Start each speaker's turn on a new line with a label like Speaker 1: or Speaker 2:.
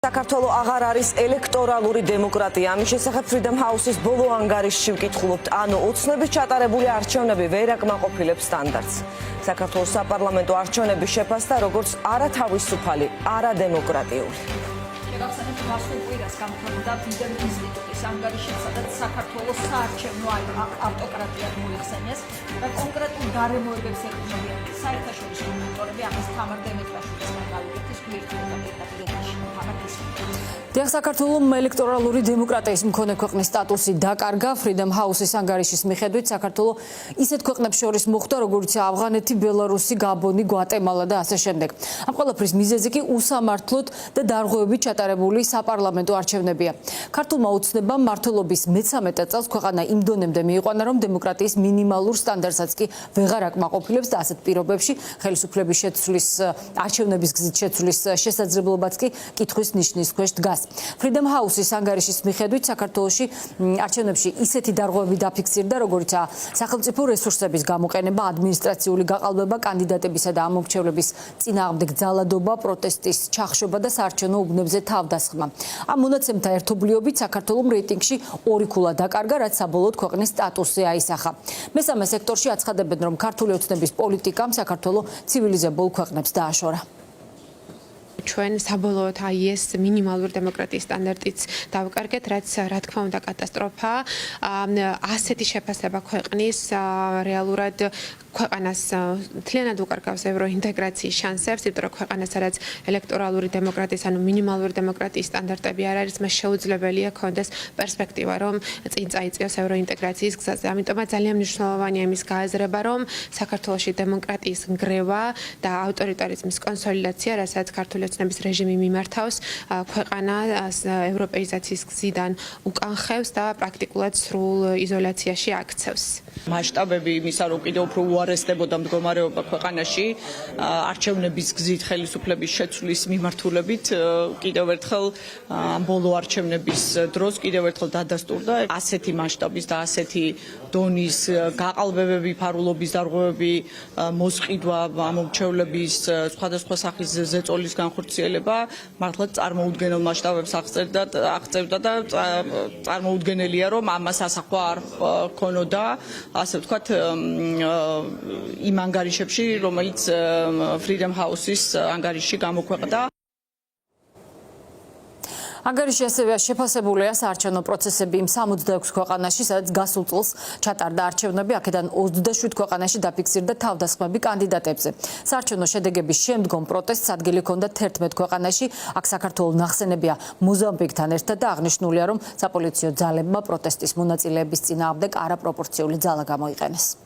Speaker 1: საქართველო აღარ არის ელექტორალური დემოკრატია. ამის შესახებ Freedom House-ის ბოლო ანგარიშში ვკითხულობთ, ანუ ოცნების ჩატარებული არჩევნები ვერ აკმაყოფილებს სტანდარტს. საქართველოს საპარლამენტო არჩევნების შეფასდა როგორც არათავისუფალი, არადემოკრატიული.
Speaker 2: შეგახსენებთ, გასულ კვირას გამხდარდა Freedom ინსტიტუტის ანგარიში, სადაც საქართველოს საარჩევნო ავტოკრატიად მოიხსენიეს და კონკრეტულ გარემოებებს ეკუთვნიან საერთაშორისო მონიტორები. ამას თამარ დემეტრაშვილისგან გავიგებთ, გვერდიდან
Speaker 3: დიახ, საქართველოს ელექტორალური დემოკრატიის მქონე ქვეყნის სტატუსი დაკარგა. Freedom House-ის ანგარიშის მიხედვით საქართველოს ისეთ ქვეყნებს შორის მოხვდა, როგორც ავღანეთი, ბელარუსი, გაბონი, გვატემალა და ასე შემდეგ. ამ ყველაფრის მიზეზი კი უსამართლოდ და დარღვევებით ჩატარებული საპარლამენტო არჩევნებია. ქართულმა ოცნებამ მმართველობის მე-13 წელს ქვეყანა იმ დონემდე მიიყვანა, რომ დემოკრატიის მინიმალურ სტანდარტსაც კი ვეღარ აკმაყოფილებს და ასეთ პირობებში ხელისუფლების შეცვლის, არჩევნების გზით შეცვლის შესაძლებლობაც კი კითხვის ნიშნის ქვეშ დგას. Freedom House-ის ანგარიშის მიხედვით საქართველოში არჩევნებში ისეთი დარღვევები დაფიქსირდა, როგორიცაა სახელმწიფო რესურსების გამოყენება, ადმინისტრაციული გაყალბება, კანდიდატებისა და ამომრჩევლების წინააღმდეგ ძალადობა, პროტესტის ჩახშობა და საარჩევნო უბნებზე თავდასხმა. ამ მონაცემთა ერთობლიობით საქართველოს რეიტინგში 2 ქულა დაკარგა, რაც საბოლოოდ ქვეყნის სტატუსზე აისახა. მესამე სექტორში აცხადებენ, რომ ქართული ოცნების პოლიტიკამ საქართველოს ცივილიზებულ ქვეყნებს დააშორა.
Speaker 4: ჩვენ საბოლოოდ ეს მინიმალური დემოკრატიის სტანდარტიც დავკარგეთ, რაც რა თქმა უნდა კატასტროფაა. ასეთი შეფასება ქვეყნის რეალურად ქვეყანას მთლიანად უკარგავს ევროინტეგრაციის შანსებს, იმიტომ რომ ქვეყანა, სადაც ელექტორალური დემოკრატიის, ანუ მინიმალური დემოკრატიის სტანდარტები არ არის, მას შეუძლებელია ქონდეს პერსპექტივა, რომ წინ წაიწიოს ევროინტეგრაციის გზაზე. ამიტომაც ძალიან მნიშვნელოვანია იმის გააზრება, რომ საქართველოში დემოკრატიის ნგრევა და ავტორიტარიზმის კონსოლიდაცია, რასაც ქართული ოცნების რეჟიმი მიმართავს, ქვეყანა ევროპეიზაციის გზიდან უკანხევს და პრაქტიკულად სრულ იზოლაციაში აქცევს.
Speaker 5: მასშტაბები იმისა, რომ კიდევ უფრო უარესდებოდა მდგომარეობა ქვეყანაში, არჩევნების გზით ხელისუფლების შეცვლის მიმართულებით კიდევ ერთხელ ბოლო არჩევნების დროს კიდევ ერთხელ დადასტურდა ასეთი მასშტაბის და ასეთი დონის გაყალბებები, ფარულობის დარღვევები, მოსყიდვა, ამომრჩევლების სხვადასხვა სახის ზეწოლის განხორციელება მართლაც წარმოუდგენელ მასშტაბებს აღწევდა და წარმოუდგენელია, რომ ამას ასახვა არ ქონოდა, ასე ვთქვათ, იმ ანგარიშებში, რომელიც Freedom House-ის ანგარიში გამოქვეყნდა.
Speaker 3: ანგარიში ასევე შეფასებულია საარჩევნო პროცესები იმ 66 ქვეყანაში, სადაც გასულ წელს ჩატარდა არჩევნები, აქედან 27 ქვეყანაში დაფიქსირდა თავდასხმები კანდიდატებზე. საარჩევნო შედეგების შემდგომ პროტესტს ადგილი ჰქონდა 11 ქვეყანაში, აქ საქართველოს ნახსენებია მოზამბიკთან ერთად და აღნიშნულია, რომ საპოლიციო ძალებმა პროტესტის მონაწილეების წინააღმდეგ არაპროპორციული ძალა გამოიყენეს.